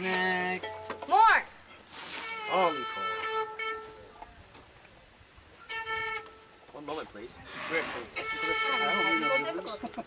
Next. More. Encore. One moment, please. Difficult.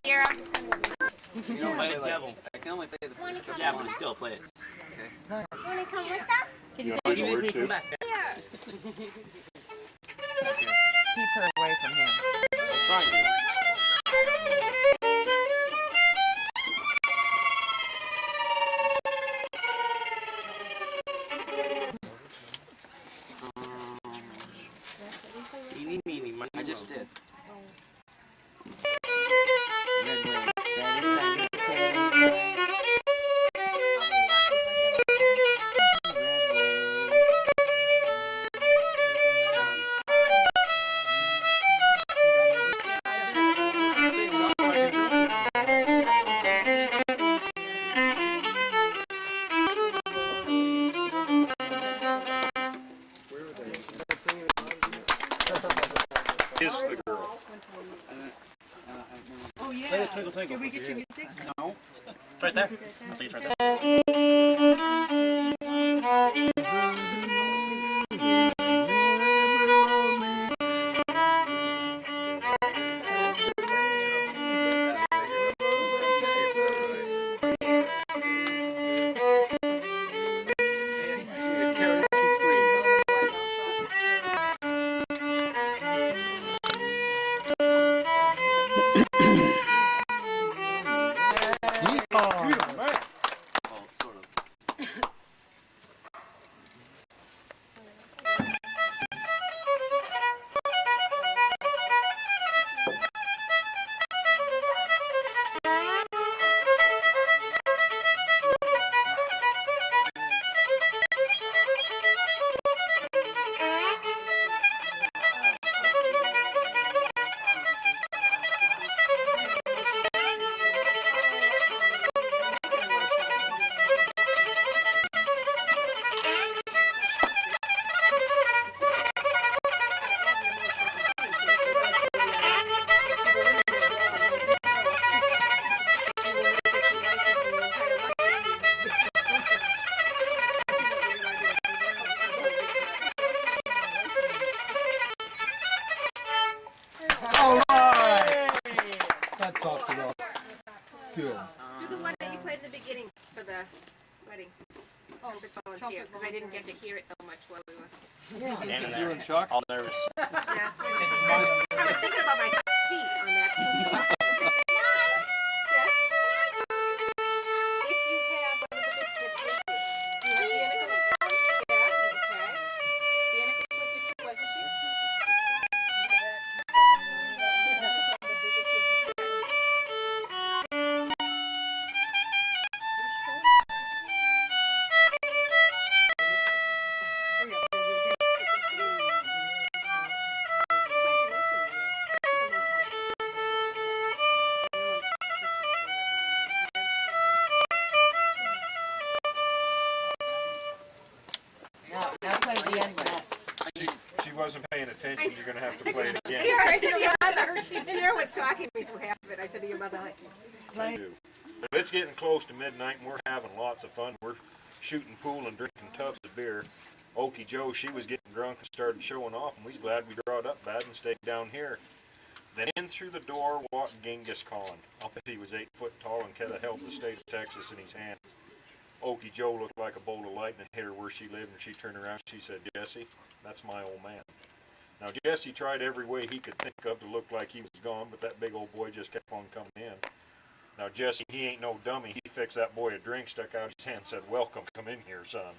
Sierra. I can only play the first couple Yeah, but ones. still play it. Okay. Want to come with us? Can you Oh, say you make me come back. keep her away from him? I'm trying to. Eeny, meeny, miny, I just did. Red wave. That is okay. Kiss the girl. Oh yeah. Play the twinkle, twinkle. Did we get your music? No. It's right there. Please, right there. Oh, sort of. All right. That talked about. Good. Do the one that you played in the beginning for the wedding. Oh, it's volunteer because I didn't get to hear it so much while we were. Standing You there, and Chuck? all nervous. Yeah. I was thinking about my feet on that. Yes. If you have one of the big pictures, do you have Danica with you? Yeah. Okay. Danica was with you too, wasn't she? Now play the end one. She wasn't paying attention. You're going to have to play it again. Sierra, I said to your mother, Sierra was talking me through half of it. I said to your mother, Play. But it's getting close to midnight, and we're having lots of fun. We're shooting pool and drinking tubs of beer. Okie Joe, she was getting drunk and started showing off, and we was glad we drawed up bad and stayed down here. Then in through the door walked Genghis Khan. I'll bet he was 8 foot tall and could have held the state of Texas in his hand. Okie Joe looked like a bolt of lightning hit her where she lived, and she turned around. She said, "Jesse, that's my old man." Now Jesse tried every way he could think of to look like he was gone, but that big old boy just kept on coming in. Now Jesse, he ain't no dummy. He fixed that boy a drink, stuck out his hand, and said, "Welcome, come in here, son."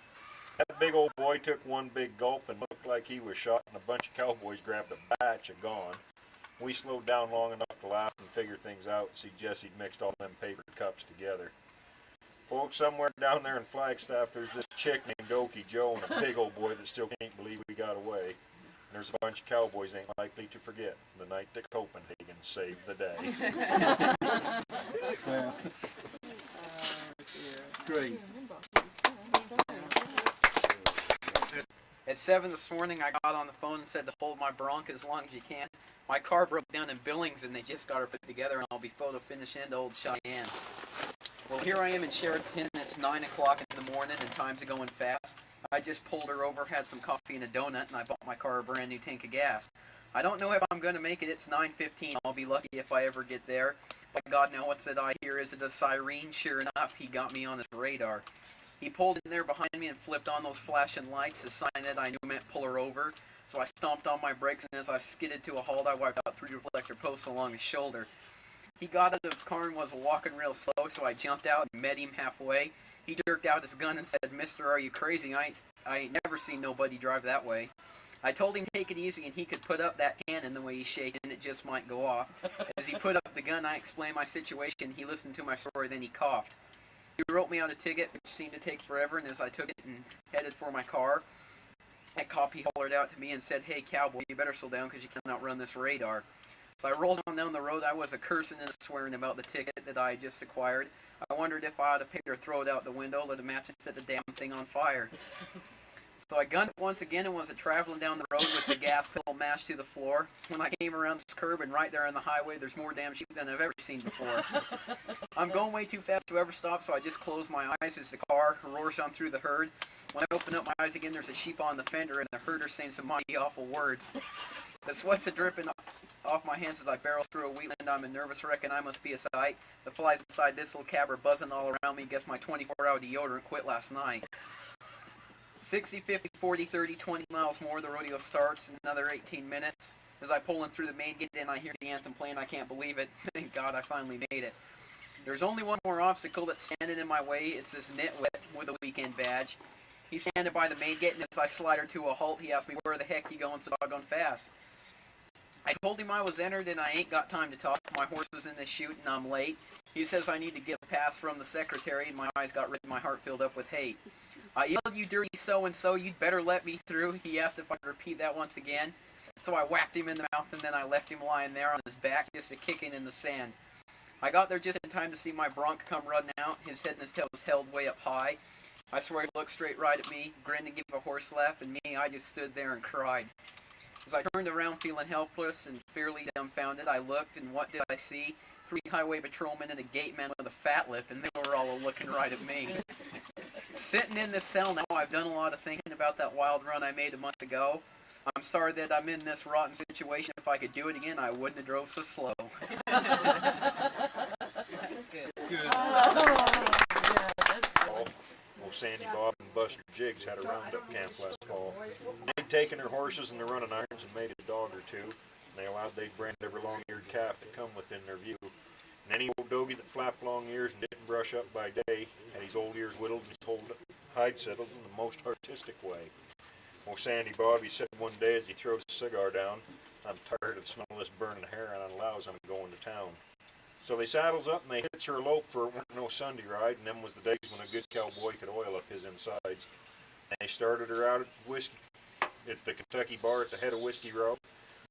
That big old boy took one big gulp and looked like he was shot, and a bunch of cowboys grabbed a batch of gone. We slowed down long enough to laugh and figure things out and see Jesse mixed all them paper cups together. Folks, somewhere down there in Flagstaff, there's this chick named Okie Joe and a big old boy that still can't believe we got away. And there's a bunch of cowboys ain't likely to forget the night that Copenhagen saved the day. Yeah. Great. At 7 this morning, I got on the phone and said to hold my Bronc as long as you can. My car broke down in Billings, and they just got her put together, and I'll be photo finishing into old Cheyenne. Well, here I am in Sheraton, and it's 9 o'clock in the morning, and time's going fast. I just pulled her over, had some coffee and a donut, and I bought my car a brand new tank of gas. I don't know if I'm going to make it. It's 9:15. I'll be lucky if I ever get there. By God, now what's that I hear? Is it a siren? Sure enough, he got me on his radar. He pulled in there behind me and flipped on those flashing lights, a sign that I knew meant pull her over. So I stomped on my brakes, and as I skidded to a halt, I wiped out 3 reflector posts along his shoulder. He got out of his car and was walking real slow, so I jumped out and met him halfway. He jerked out his gun and said, "Mister, are you crazy? I ain't never seen nobody drive that way." I told him to take it easy and he could put up that cannon the way he's shaking, it just might go off. As he put up the gun, I explained my situation. He listened to my story, then he coughed. He wrote me out a ticket, which seemed to take forever, and as I took it and headed for my car, that cop, he hollered out to me and said, "Hey, cowboy, you better slow down because you cannot run this radar." So I rolled on down the road. I was a cursing and a swearing about the ticket that I had just acquired. I wondered if I ought to pay or throw it out the window, lit a match and set the damn thing on fire. So I gunned it once again and was traveling down the road with the gas pedal mashed to the floor. When I came around this curb and right there on the highway, there's more damn sheep than I've ever seen before. I'm going way too fast to ever stop, so I just close my eyes as the car roars on through the herd. When I open up my eyes again, there's a sheep on the fender and the herder saying some mighty awful words. The sweat's dripping off my hands as I barrel through a wheatland. I'm a nervous wreck and I must be a sight. The flies inside this little cab are buzzing all around me. Guess my 24-hour deodorant quit last night. 60, 50, 40, 30, 20 miles more. The rodeo starts in another 18 minutes. As I pull in through the main gate and I hear the anthem playing, I can't believe it. Thank God I finally made it. There's only one more obstacle that's standing in my way. It's this nitwit with a weekend badge. He's standing by the main gate, and as I slide her to a halt, he asked me, "Where the heck you going so doggone fast?" I told him I was entered and I ain't got time to talk. My horse was in the chute and I'm late. He says I need to get a pass from the secretary, and my eyes got red and my heart filled up with hate. I yelled, "You dirty so-and-so, you'd better let me through." He asked if I'd repeat that once again. So I whacked him in the mouth, and then I left him lying there on his back, just a kicking in the sand. I got there just in time to see my bronc come running out. His head and his tail was held way up high. I swear he looked straight right at me, grinned and gave a horse laugh, and me, I just stood there and cried. As I turned around feeling helpless and fairly dumbfounded, I looked, and what did I see? 3 highway patrolmen and a gateman with a fat lip, and they were all looking right at me. Sitting in this cell now, I've done a lot of thinking about that wild run I made a month ago. I'm sorry that I'm in this rotten situation. If I could do it again, I wouldn't have drove so slow. Well, Sandy Bob and Buster Jiggs had a roundup camp last fall. They'd taken their horses and their running irons and made a dog or two. They allowed they'd brand every long-eared calf that come within their view. And any old doggy that flapped long ears and didn't brush up by day had his old ears whittled and his whole hide settled in the most artistic way. Well, Sandy Bob, he said one day as he throws a cigar down, "I'm tired of smelling this burning hair and allows I'm going to town." So they saddles up and they hitch her a lope for it wasn't no Sunday ride, and them was the days when a good cowboy could oil up his insides. And they started her out at the Kentucky bar at the head of Whiskey Row,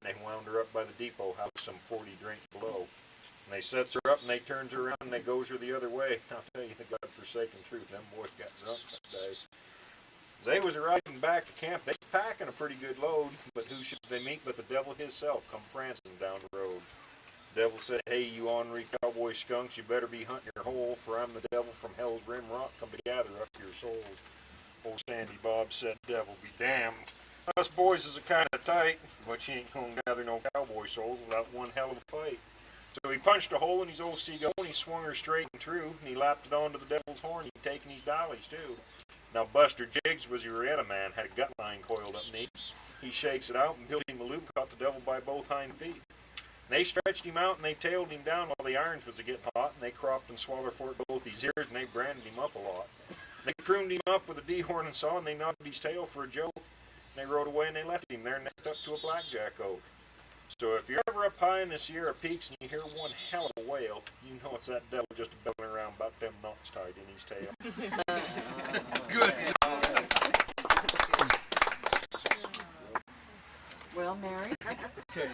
and they wound her up by the depot house some 40 drinks below. And they sets her up and they turns her around and they goes her the other way. I'll tell you the God-forsaken truth, them boys got drunk that day. As they was riding back to camp, they was packing a pretty good load, but who should they meet but the devil himself come prancing down the road. Devil said, "Hey, you ornery cowboy skunks, you better be hunting your hole, for I'm the devil from hell's grim rock, come to gather up your souls." Old Sandy Bob said, "Devil be damned. Us boys is a kind of tight, but you ain't gonna gather no cowboy souls without one hell of a fight." So he punched a hole in his old seagull, and he swung her straight and true, and he lapped it onto the devil's horn, he'd taken his dollies too. Now Buster Jiggs was a Roretta man, had a gut line coiled up neat. He shakes it out, and Billy Maloop caught the devil by both hind feet. They stretched him out and they tailed him down while the irons was a-getting hot, and they cropped and swallowed for both his ears, and they branded him up a lot. They pruned him up with a dehorn and saw, and they knotted his tail for a joke. And they rode away and they left him there next up to a blackjack oak. So if you're ever up high in the Sierra Peaks and you hear one hell of a wail, you know it's that devil just belling around about them knots tied in his tail. Good. Well, Mary. Okay.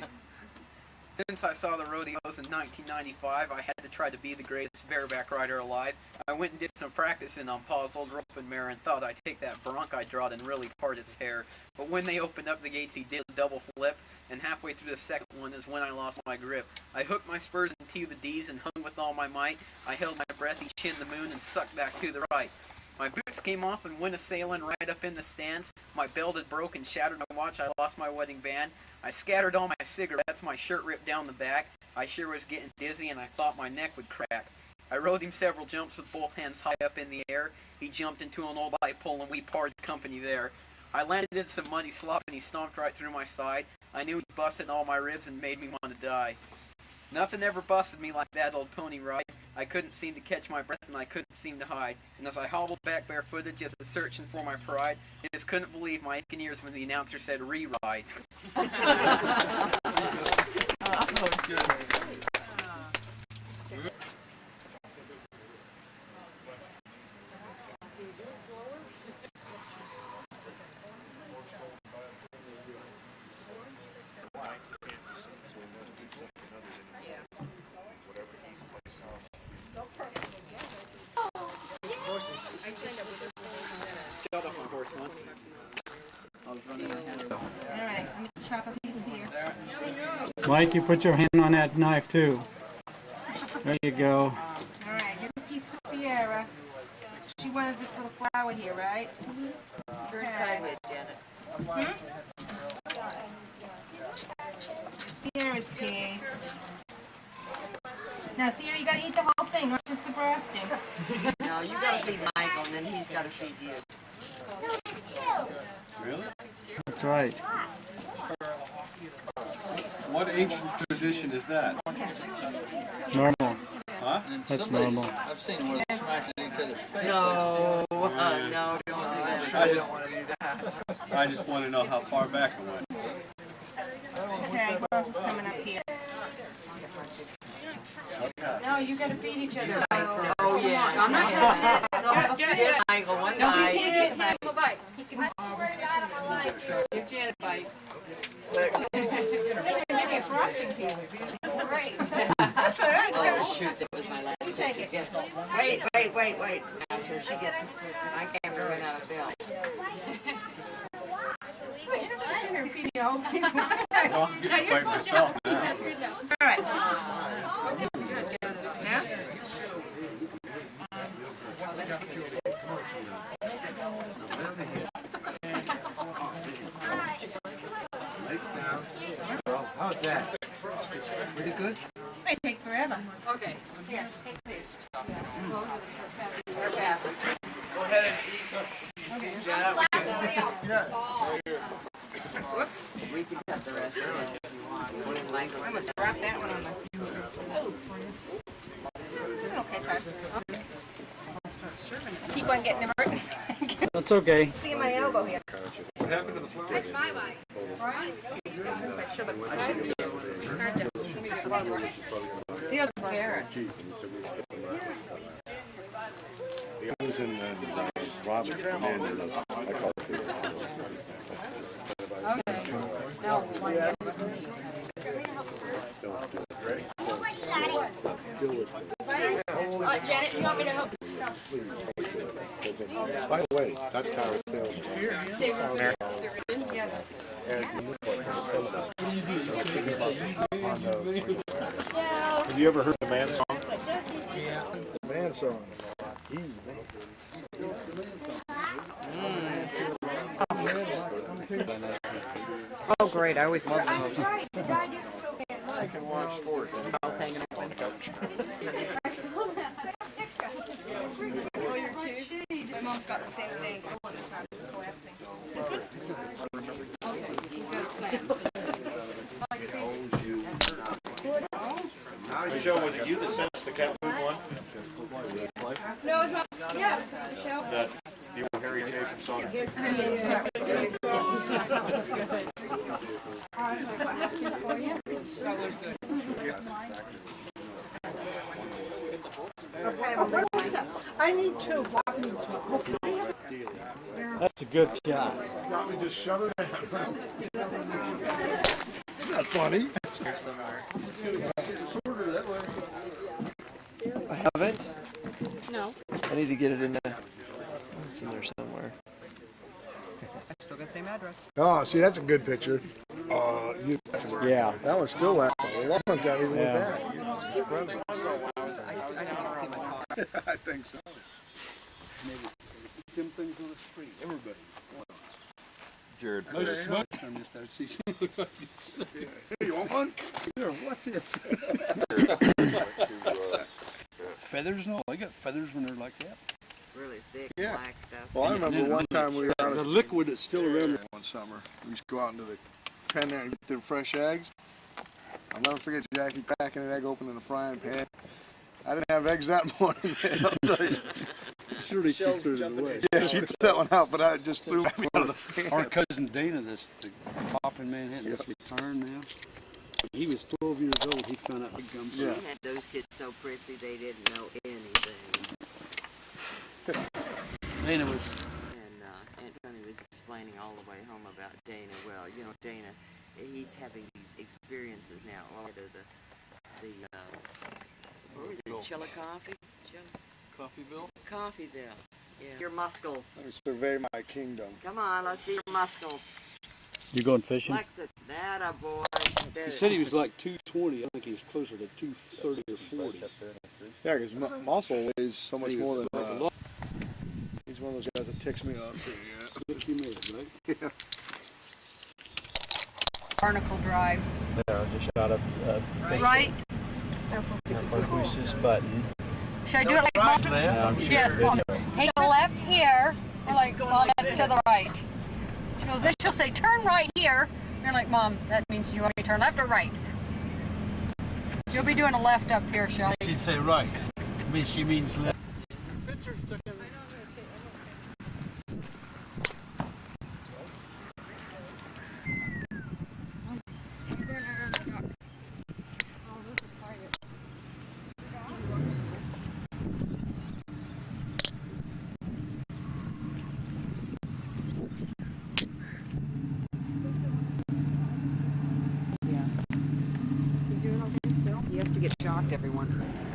Since I saw the rodeos in 1995, I had to try to be the greatest bareback rider alive. I went and did some practicing on Pa's old roping mare and thought I'd take that bronc I drawed and really part its hair. But when they opened up the gates, he did a double flip, and halfway through the second one is when I lost my grip. I hooked my spurs into the D's and hung with all my might. I held my breath, he shinned the moon and sucked back to the right. My boots came off and went a-sailing right up in the stands. My belt had broke and shattered my watch. I lost my wedding band. I scattered all my cigarettes. My shirt ripped down the back. I sure was getting dizzy and I thought my neck would crack. I rode him several jumps with both hands high up in the air. He jumped into an old light pole and we parted company there. I landed in some muddy slop and he stomped right through my side. I knew he busted all my ribs and made me want to die. Nothing ever busted me like that old pony ride. I couldn't seem to catch my breath and I couldn't seem to hide. And as I hobbled back barefooted, just searching for my pride, I just couldn't believe my aching ears when the announcer said, "Re-ride." Shut up, my horse once. I was running ahead. Alright, I'm gonna chop a piece here. Mike, you put your hand on that knife too. There you go. Alright, here's a piece for Sierra. She wanted this little flower here, right? Turn sideways, Janet. Sierra's piece. Now, Sierra, you gotta eat the whole thing, not just the frosting. No, you gotta feed Michael, and then he's gotta feed you. Really? That's right. What ancient tradition is that? Normal. Huh? That's normal. I've seen them where they're smashing each other's face. No, no, don't do that. I just want to know how far back it went. Okay, what else is coming up here? No, you gotta feed each other. Oh, yeah. I'm not touching it. Give Michael one No, bite. take it. Have a bite. Give Janet a bite. Maybe a frosting piece. Great. That's all right. Oh, shoot, that was my last. You take it. Wait. After she gets it, I can't run out of film. Well, I'm getting by myself now. That's good now. All right. Now? How's that? Pretty good? This may take forever. Okay. Here, take this. Go ahead and eat. Janet. Whoops. We can cut the rest of it if you want. I must drop that one on the... Okay, Tasha. Keep on getting hurt. That's okay. See my elbow here. What happened to the flower? That's my bite. Right? The other carrot. Who's in the designs? Robert commanded us. I call it. Janet, you want me to help? By the way, that car is sales. Yes. Have you ever heard the man song? Man song. Oh, great. I always love those. Right, the dad did so bad. I can watch sports. Hanging up on the couch. Oh, you're cute. Mom's got the same thing. One time it's collapsing. This one? Okay, you've got a plan. Michelle, was it you that sent us the cat food one? No, it's not. Yeah, Michelle. That the old Harry Chapin song? I need two. Bob needs one. Okay. That's a good shot. Want me to just shove it in? Isn't that funny? I haven't. No. I need to get it in there. It's in there somewhere. I still got the same address. Oh, see, that's a good picture. Yeah. That one still lasts a long time even Yeah. with that. I think so. Them things on the street, everybody. Jared. No smokes. I'm just out to see somebody else get sick. Hey, you want one? Here, what's this? Feathers? No, I got feathers when they're like that. Really thick Yeah. black stuff. Well, I remember one time we were out The at liquid that's still around there. one summer. We used to go out into the pen there and get the fresh eggs. I'll never forget Jackie cracking an egg open in a frying pan. I didn't have eggs that morning, man, I'll tell you. Surely she threw it away. Yeah, she threw that one out, but I just threw it out of the pan. Our cousin Dana, this the cop in Manhattan, that's retired now. He was 12 years old. He found out the gum. Yeah. We had those kids so prissy they didn't know anything. Dana was. And Aunt Tony was explaining all the way home about Dana. Well, you know, Dana, he's having these experiences now. All of what was it, Chillicothe? Coffeeville? Coffeeville. Yeah. Your muscles. Let me survey my kingdom. Come on, let's see your muscles. You going fishing? Lexa, that a boy. He said he was like 220. I think he was closer to 230 or 40. Yeah, because muscle weighs so much He more was than like a lot. he's one of those guys that ticks me off. Look, you made it, right? Yeah. Barnacle Drive. There, I just shot up. Right? Push this button. Should I do it like Mom? Yeah, I'm shooting Yes, Mom. video. Take a left here. We're like, Mom, that's to the right. She goes, then she'll say, turn right here. You're like, Mom, that means you want me to turn left or right? You'll be doing a left up here, Shelly. She'd say right. I mean, she means left. He has to get shocked every once in a while.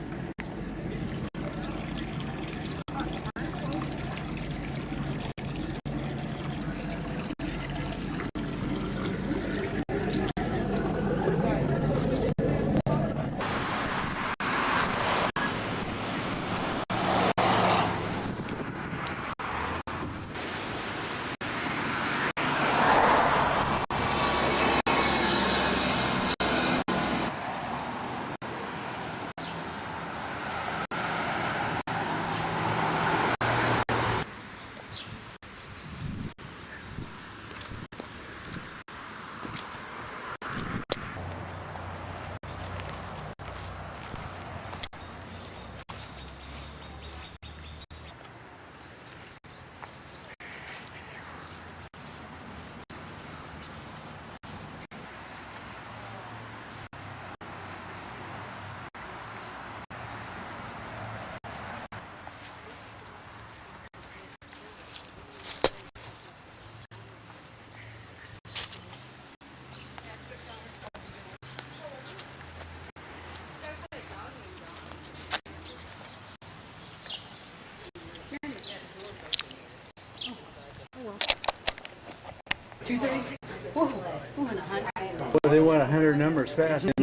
hammer's fast